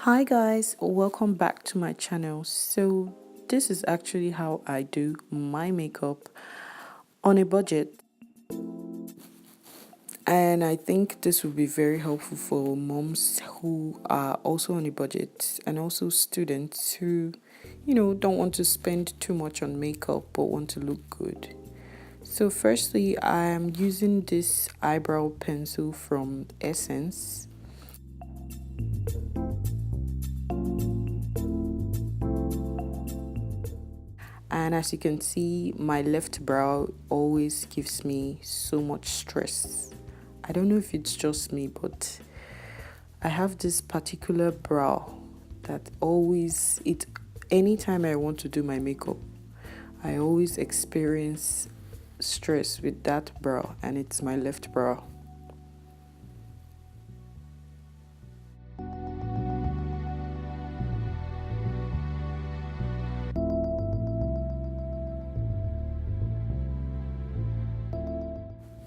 Hi guys, welcome back to my channel. So this is actually how I do my makeup on a budget, and I think this will be very helpful for moms who are also on a budget and also students who don't want to spend too much on makeup but want to look good. So firstly, I am using this eyebrow pencil from Essence. And as you can see, my left brow always gives me so much stress. I don't know if it's just me, but I have this particular brow that anytime I want to do my makeup, I always experience stress with that brow, and it's my left brow.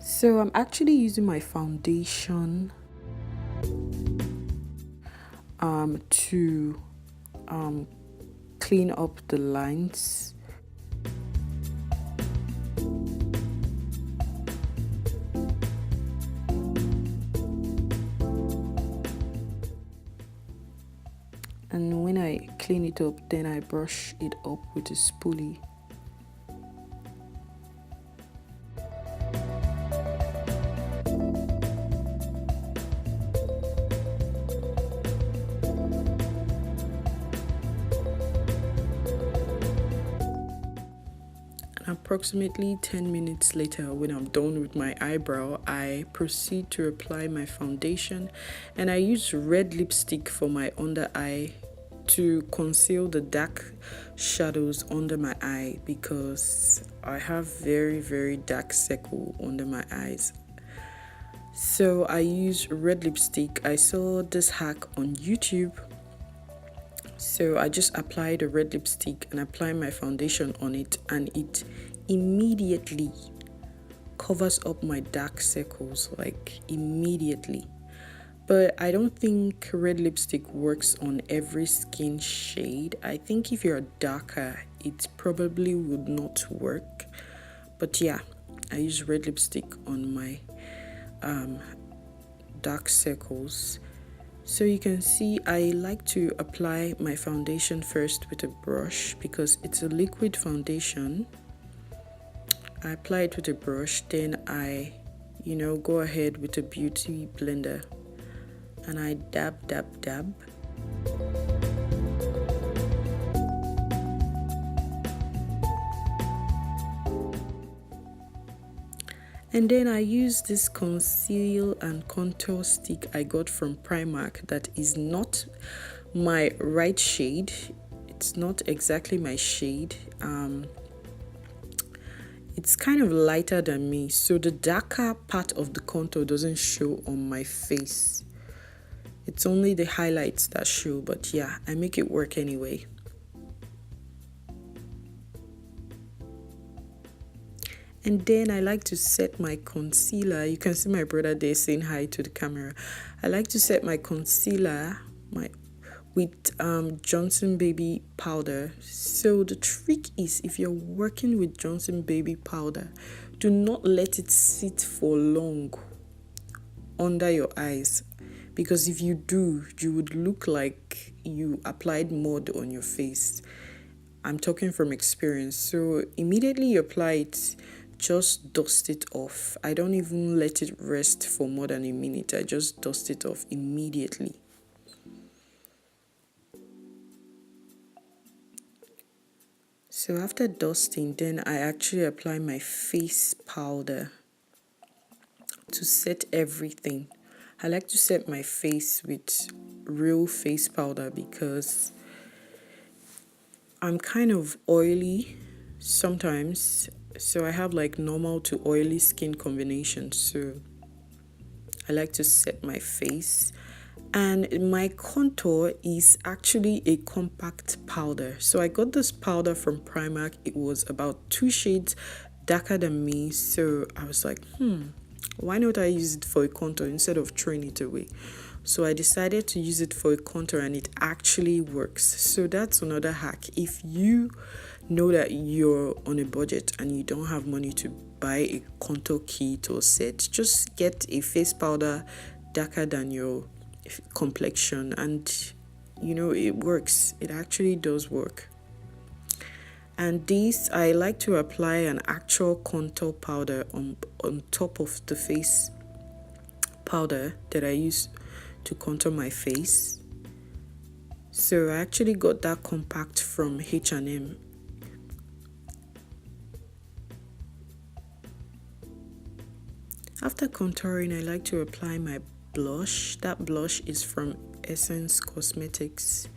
So I'm actually using my foundation to clean up the lines. And when I clean it up, then I brush it up with a spoolie. Approximately 10 minutes later, when I'm done with my eyebrow, I proceed to apply my foundation, and I use red lipstick for my under eye to conceal the dark shadows under my eye because I have very dark circle under my eyes. So I use red lipstick. I saw this hack on YouTube. So I just applied a red lipstick and applied my foundation on it, and it immediately covers up my dark circles, like immediately. But I don't think red lipstick works on every skin shade. I think if you're darker, it probably would not work. But yeah, I use red lipstick on my dark circles. So you can see I like to apply my foundation first with a brush because it's a liquid foundation. I apply it with a brush, then I, go ahead with a beauty blender and I dab. And then I use this conceal and contour stick I got from Primark that is not my right shade. It's not exactly my shade. It's kind of lighter than me, so the darker part of the contour doesn't show on my face. It's only the highlights that show, but yeah, I make it work anyway. And then I like to set my concealer. You can see my brother there saying hi to the camera. I like to set my concealer with Johnson Baby powder. So the trick is, if you're working with Johnson Baby powder, do not let it sit for long under your eyes, because if you do, you would look like you applied mud on your face. I'm talking from experience. So immediately you apply it, just dust it off. I don't even let it rest for more than a minute. I just dust it off immediately. So after dusting, then I actually apply my face powder to set everything. I like to set my face with real face powder because I'm kind of oily sometimes. So I have like normal to oily skin combination. So I like to set my face. And my contour is actually a compact powder. So I got this powder from Primark. It was about 2 shades darker than me. So I was like, why not I use it for a contour instead of throwing it away? So I decided to use it for a contour, and it actually works. So that's another hack. If you know that you're on a budget and you don't have money to buy a contour kit or set, just get a face powder darker than your complexion, and it works. It actually does work. And this, I like to apply an actual contour powder on top of the face powder that I use to contour my face. So I actually got that compact from H&M. After contouring, I like to apply my blush. That blush is from Essence Cosmetics,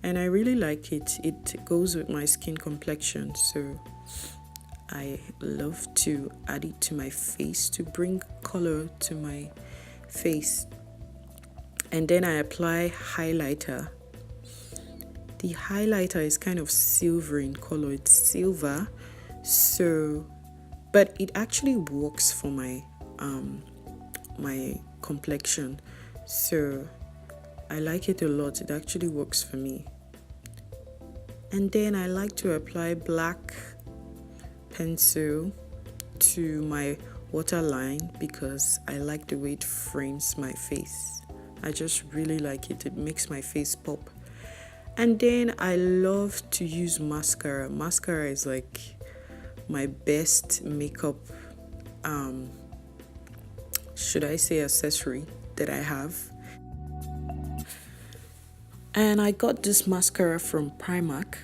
and I really like it. It goes with my skin complexion, so I love to add it to my face to bring color to my face. And then I apply highlighter. The highlighter is kind of silver in color. It's silver, so but it actually works for my complexion, so I like it a lot. It actually works for me. And then I like to apply black pencil to my waterline because I like the way it frames my face. I just really like it. It makes my face pop. And then I love to use mascara. Mascara is like my best makeup should I say accessory that I have. And I got this mascara from Primark.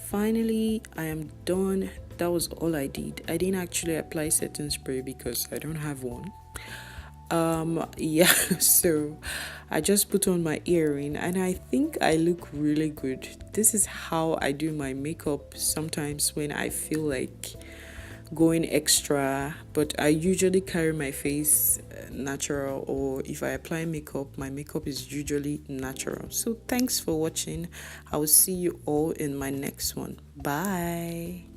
Finally, I am done. That was all I did. I didn't actually apply setting spray because I don't have one. Yeah, so I just put on my earring and I think I look really good. This is how I do my makeup sometimes when I feel like going extra, but I usually carry my face natural, or if I apply makeup, my makeup is usually natural. So thanks for watching. I will see you all in my next one. Bye.